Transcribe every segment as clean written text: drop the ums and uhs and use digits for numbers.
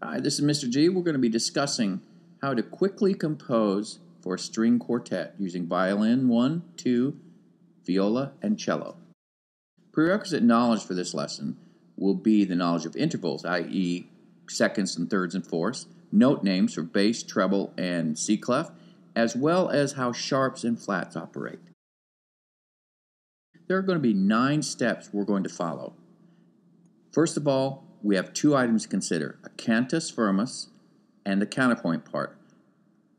Hi, this is Mr. G. We're going to be discussing how to quickly compose for a string quartet using violin, 1, 2, viola, and cello. Prerequisite knowledge for this lesson will be the knowledge of intervals, i.e. seconds and thirds and fourths, note names for bass, treble, and C clef, as well as how sharps and flats operate. There are going to be 9 steps we're going to follow. First of all, we have 2 items to consider, a cantus firmus and the counterpoint part.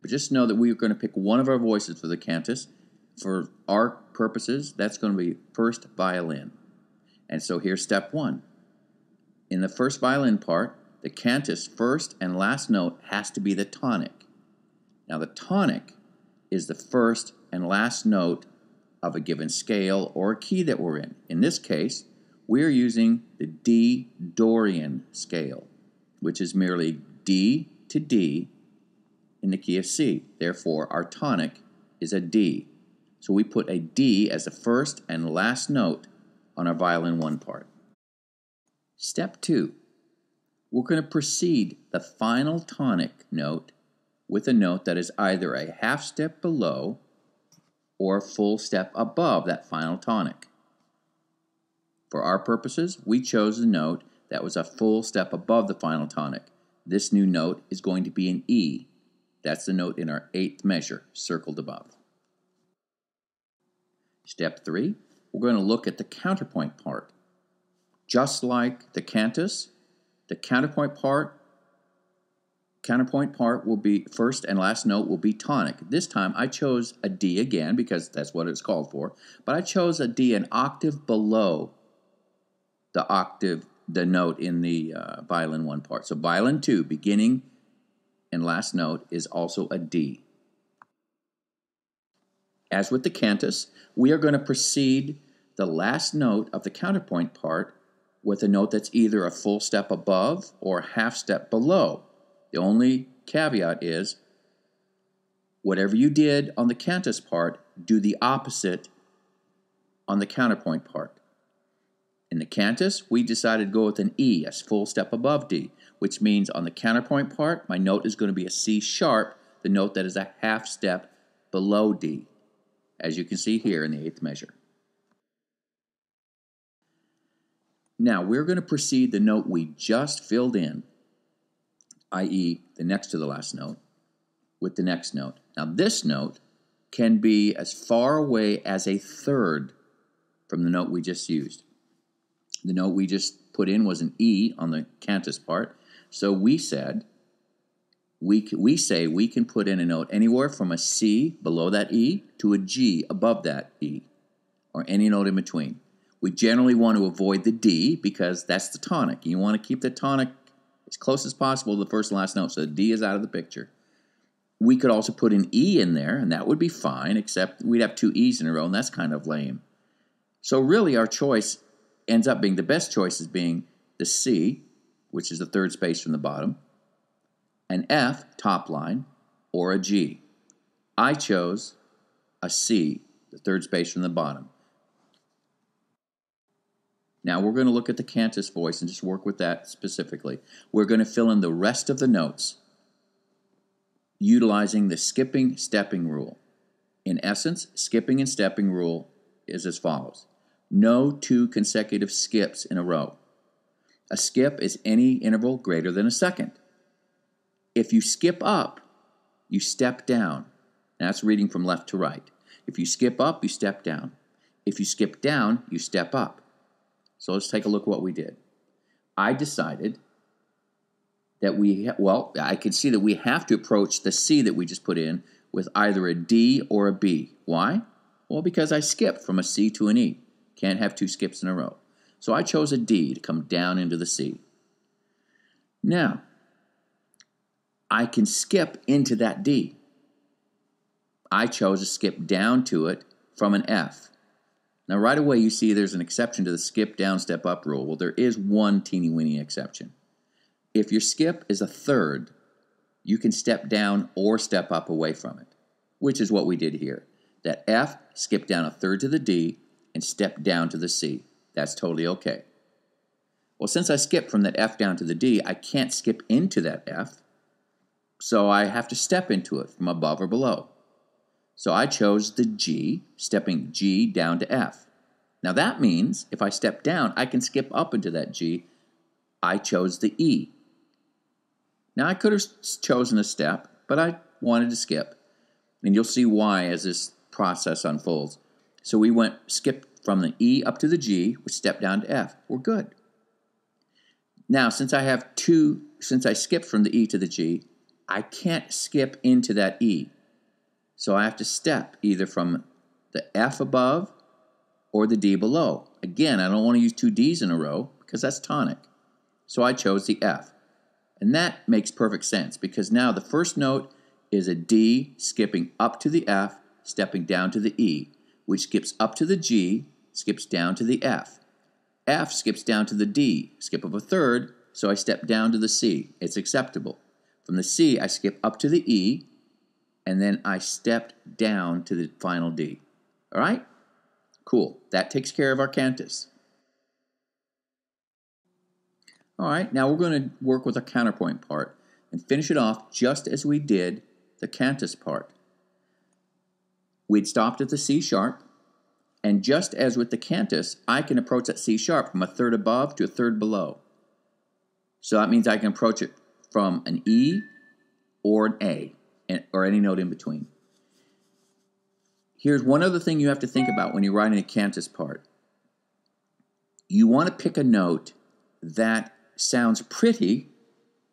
But just know that we are going to pick one of our voices for the cantus. For our purposes, that's going to be first violin. And so here's step 1. In the first violin part, the cantus first and last note has to be the tonic. Now the tonic is the first and last note of a given scale or a key that we're in. In this case, we're using the D Dorian scale, which is merely D to D in the key of C. Therefore, our tonic is a D. So we put a D as the first and last note on our violin 1 part. Step 2, we're going to precede the final tonic note with a note that is either a half step below or a full step above that final tonic. For our purposes, we chose a note that was a full step above the final tonic. This new note is going to be an E. That's the note in our 8th measure, circled above. Step 3, we're going to look at the counterpoint part. Just like the cantus, the counterpoint part will be first and last note will be tonic. This time I chose a D again because that's what it's called for, but I chose a D an octave below the note in the violin 1 part. So violin 2, beginning and last note is also a D. As with the cantus, we are going to precede the last note of the counterpoint part with a note that's either a full step above or a half step below. The only caveat is, whatever you did on the cantus part, do the opposite on the counterpoint part. In the cantus, we decided to go with an E, a full step above D, which means on the counterpoint part, my note is going to be a C sharp, the note that is a half step below D, as you can see here in the 8th measure. Now, we're going to precede the note we just filled in, i.e. the next to the last note, with the next note. Now, this note can be as far away as a third from the note we just used. The note we just put in was an E on the cantus part, so we said we can put in a note anywhere from a C below that E to a G above that E, or any note in between. We generally want to avoid the D because that's the tonic. You want to keep the tonic as close as possible to the first and last note, so the D is out of the picture. We could also put an E in there, and that would be fine, except we'd have 2 E's in a row, and that's kind of lame. So really our choice ends up being, the best choice is being the C, which is the 3rd space from the bottom, an F, top line, or a G. I chose a C, the 3rd space from the bottom. Now we're going to look at the cantus voice and just work with that specifically. We're going to fill in the rest of the notes utilizing the skipping stepping rule. In essence, skipping and stepping rule is as follows. No 2 consecutive skips in a row. A skip is any interval greater than a second. If you skip up, you step down. That's reading from left to right. If you skip up, you step down. If you skip down, you step up. So let's take a look at what we did. I decided that I could see that we have to approach the C that we just put in with either a D or a B. Why? Well, because I skipped from a C to an E. Can't have 2 skips in a row. So I chose a D to come down into the C. Now, I can skip into that D. I chose to skip down to it from an F. Now, right away, you see there's an exception to the skip down, step up rule. Well, there is one teeny-weeny exception. If your skip is a third, you can step down or step up away from it, which is what we did here. That F, skip down a third to the D, and step down to the C. That's totally okay. Well, since I skipped from that F down to the D, I can't skip into that F, so I have to step into it from above or below. So I chose the G, stepping G down to F. Now that means if I step down, I can skip up into that G. I chose the E. Now I could have chosen a step, but I wanted to skip. And you'll see why as this process unfolds. So we skipped from the E up to the G, which stepped down to F. We're good. Now, since I skipped from the E to the G, I can't skip into that E. So I have to step either from the F above or the D below. Again, I don't want to use two Ds in a row because that's tonic. So I chose the F. And that makes perfect sense because now the first note is a D skipping up to the F, stepping down to the E, which skips up to the G, skips down to the F. F skips down to the D, skip of a third, so I step down to the C. It's acceptable. From the C, I skip up to the E, and then I stepped down to the final D. All right? Cool. That takes care of our cantus. All right, now we're going to work with a counterpoint part and finish it off just as we did the cantus part. We'd stopped at the C sharp, and just as with the cantus, I can approach that C sharp from a third above to a third below. So that means I can approach it from an E or an A, or any note in between. Here's one other thing you have to think about when you're writing a cantus part. You want to pick a note that sounds pretty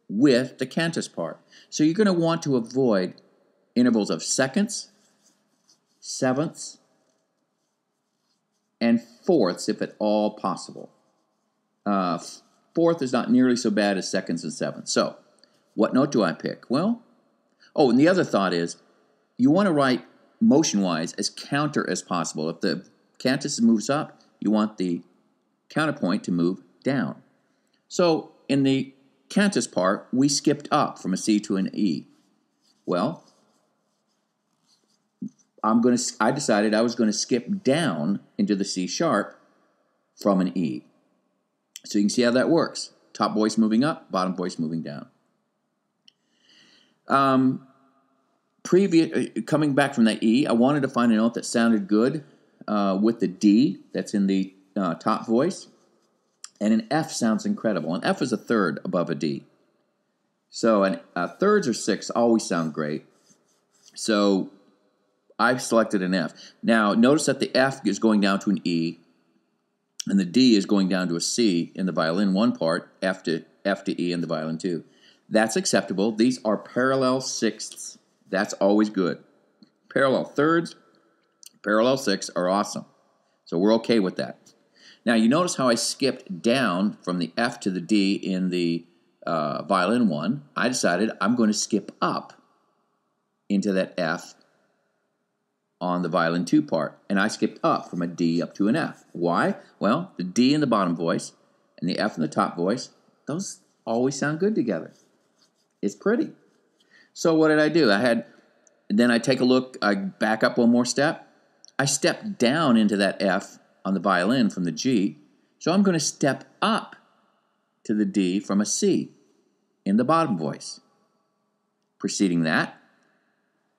with the cantus part. So you're going to want to avoid intervals of seconds, sevenths, and fourths if at all possible. Fourth is not nearly so bad as seconds and sevenths. So what note do I pick? Well, and the other thought is you want to write motion-wise as counter as possible. If the cantus moves up, you want the counterpoint to move down. So in the cantus part, we skipped up from a C to an E. Well, I decided I was going to skip down into the C sharp from an E. So you can see how that works. Top voice moving up, bottom voice moving down. Coming back from that E, I wanted to find a note that sounded good with the D that's in the top voice. And an F sounds incredible. An F is a third above a D. So thirds or sixths always sound great. So I've selected an F. Now, notice that the F is going down to an E, and the D is going down to a C in the violin 1 part, F to E in the violin 2. That's acceptable. These are parallel sixths. That's always good. Parallel thirds, parallel sixths are awesome. So we're okay with that. Now, you notice how I skipped down from the F to the D in the violin 1. I decided I'm going to skip up into that F on the violin 2 part. And I skipped up from a D up to an F. Why? Well, the D in the bottom voice and the F in the top voice, those always sound good together. It's pretty. So what did I do? Then I take a look, I back up one more step. I stepped down into that F on the violin from the G. So I'm going to step up to the D from a C in the bottom voice. Preceding that,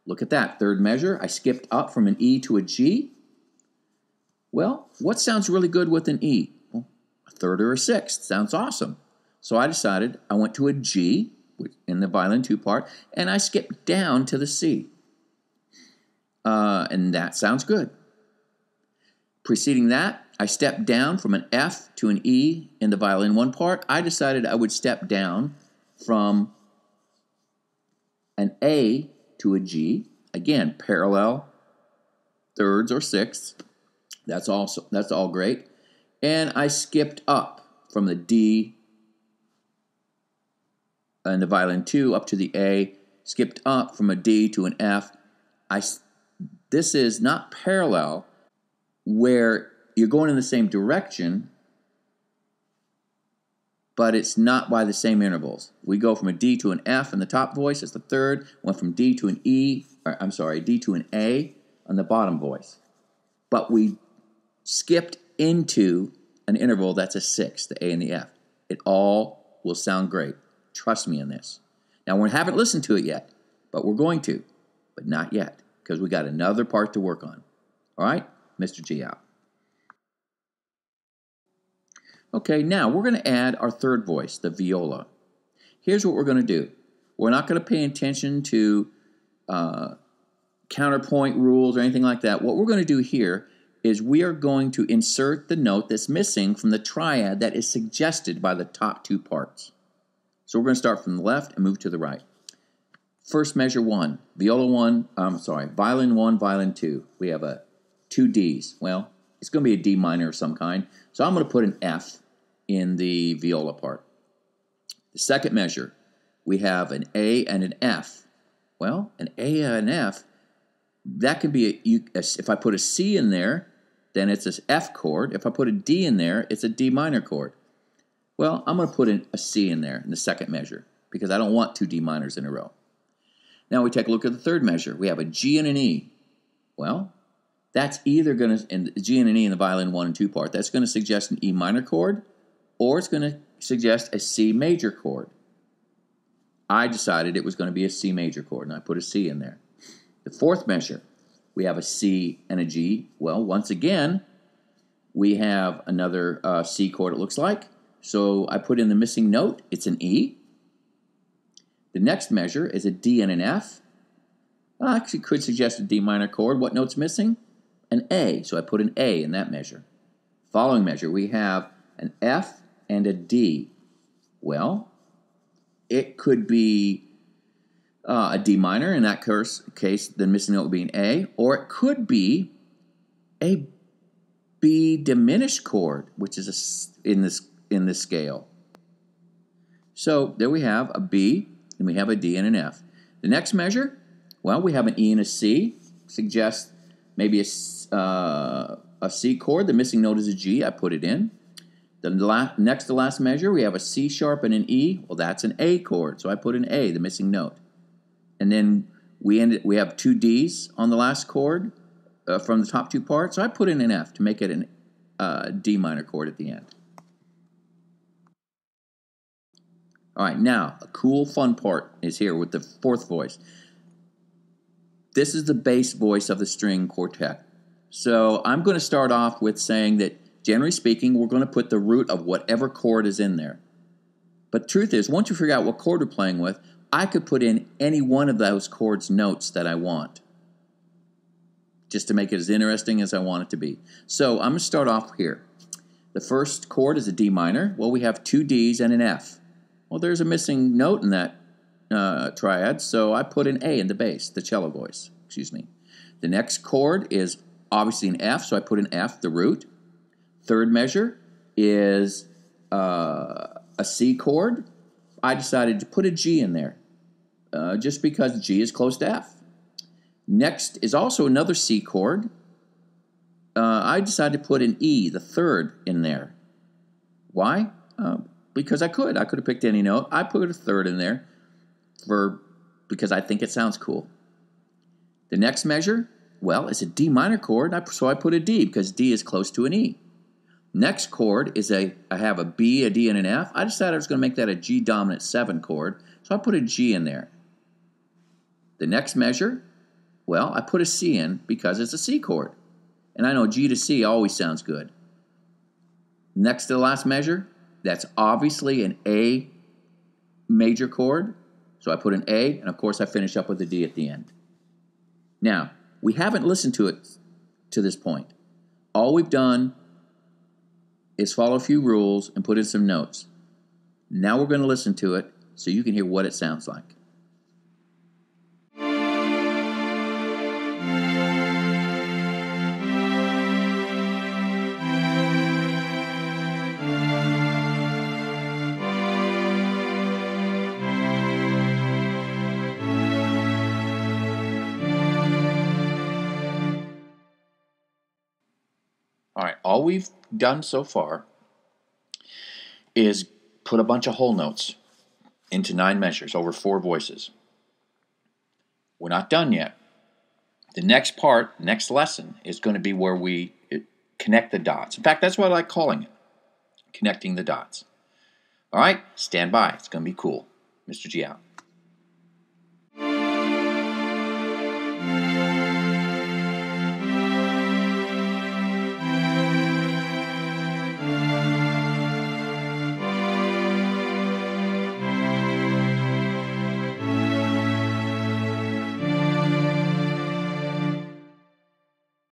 look at that, third measure. I skipped up from an E to a G. Well, what sounds really good with an E? Well, a third or a sixth. Sounds awesome. So I decided I went to a G in the violin 2 part, and I skipped down to the C. And that sounds good. Preceding that, I stepped down from an F to an E in the violin 1 part. I decided I would step down from an A to a G. Again, parallel thirds or sixths. That's all great. And I skipped up from the D in the violin 2 up to the A. Skipped up from a D to an F. This is not parallel, where you're going in the same direction, but it's not by the same intervals. We go from a D to an F in the top voice as the third, went from D to an D to an A on the bottom voice. But we skipped into an interval that's a sixth, the A and the F. It all will sound great. Trust me in this. Now, we haven't listened to it yet, but we're going to, but not yet, because we got another part to work on. All right? Mr. G out. Okay, now we're going to add our third voice, the viola. Here's what we're going to do. We're not going to pay attention to counterpoint rules or anything like that. What we're going to do here is we are going to insert the note that's missing from the triad that is suggested by the top two parts. So we're going to start from the left and move to the right. First measure 1, violin 1, violin 2. We have two Ds. Well, it's going to be a D minor of some kind. So I'm going to put an F in the viola part. The second measure, we have an A and an F. Well, an A and an F, that could be, if I put a C in there, then it's an F chord. If I put a D in there, it's a D minor chord. Well, I'm going to put a C in there in the second measure because I don't want two D minors in a row. Now we take a look at the third measure. We have a G and an E. Well, that's either going to, in G and an E in the violin 1 and 2 part, that's going to suggest an E minor chord, or it's going to suggest a C major chord. I decided it was going to be a C major chord, and I put a C in there. The fourth measure, we have a C and a G. Well, once again, we have another C chord, it looks like. So I put in the missing note. It's an E. The next measure is a D and an F. Actually, could suggest a D minor chord. What note's missing? An A. So I put an A in that measure. Following measure, we have an F and a D. Well, it could be a D minor. In that case, the missing note would be an A. Or it could be a B diminished chord, which is in this scale. So there we have a B, and we have a D and an F. The next measure, well, we have an E and a C. Suggests maybe a C chord. The missing note is a G. I put it in. Next to last measure, we have a C sharp and an E. Well, that's an A chord, so I put an A, the missing note. And then we have two Ds on the last chord from the top two parts, so I put in an F to make it a D minor chord at the end. All right, now, a cool, fun part is here with the fourth voice. This is the bass voice of the string quartet. So I'm going to start off with saying that, generally speaking, we're going to put the root of whatever chord is in there. But the truth is, once you figure out what chord we're playing with, I could put in any one of those chords' notes that I want, just to make it as interesting as I want it to be. So I'm going to start off here. The first chord is a D minor. Well, we have two Ds and an F. Well, there's a missing note in that triad, so I put an A in the bass, the cello voice, excuse me. The next chord is obviously an F, so I put an F, the root. Third measure is a C chord. I decided to put a G in there, just because G is close to F. Next is also another C chord. I decided to put an E, the third, in there. Why? Because I could. I could have picked any note. I put a third in there because I think it sounds cool. The next measure, well, it's a D minor chord, so I put a D because D is close to an E. Next chord is I have a B, a D, and an F. I decided I was going to make that a G dominant 7 chord, so I put a G in there. The next measure, well, I put a C in because it's a C chord. And I know G to C always sounds good. Next to the last measure, that's obviously an A major chord, so I put an A, and of course I finish up with a D at the end. Now, we haven't listened to it to this point. All we've done is follow a few rules and put in some notes. Now we're going to listen to it so you can hear what it sounds like. All right, all we've done so far is put a bunch of whole notes into 9 measures over 4 voices. We're not done yet. The next part, next lesson, is going to be where we connect the dots. In fact, that's what I like calling it, connecting the dots. All right, stand by. It's going to be cool. Mr. G out.